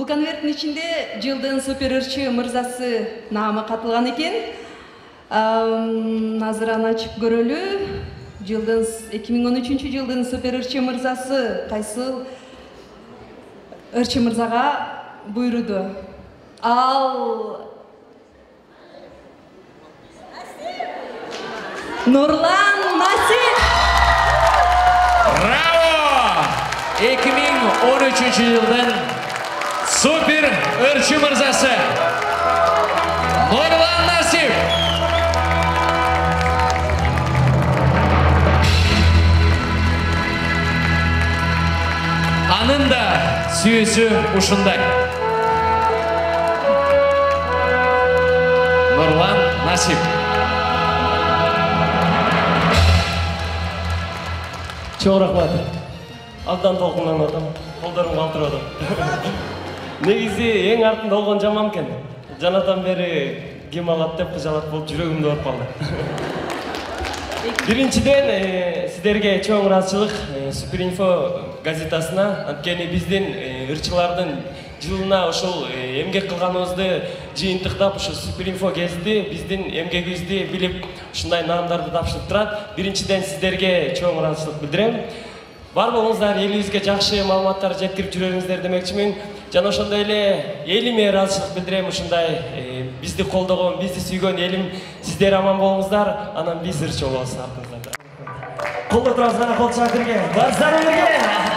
конверттин ичинде жылдын супер ырчы мырзасы наамы катылган экен. Азыр аны ачып көрөлү. Жылдын 2013 жылдын супер ырчы мырзасы кайсыл ырчы мырзага буйруду? Ал Нурлан Насип. Браво! 2013 жылдын супер ырчы мырзасы Нурлан Насип. Анын да сүйүүсү ушундай. Нурлан Насип. Чоң рахмат. Абдан толкунланып атам. Колдорум калтырып атам. Негизи эң артында болгон жаман экен. Жанатан бери ким алат деп кыжалат болуп жүрөгүмдө ооруп калды. Биринчиден сиздерге чоң ыраазычылык Суперинфо газетасына, анткени биздин ырчылардын жылына ошол эмгек кылганыбызды жыйынтыктап ошо Суперинфо гезити биздин эмгегибизди билип ушундай наамдарды тапшырып турат. Биринчиден сиздерге чоң ыраазычылык билдирем. Бар болуңуздар, элибизге жакшы маалыматтар жеткирип жүрөңүздөр демекчимин. Жана ошондой эле элиме ыраазычылык билдирем. Ушундай бизди колдогон, бизди сүйгөн элим, сиздер аман болуңуздар, анан биз ырчы болобуз артыңыздан. Колдо турабыз, кол чак бирге. Барсаңыз бирге.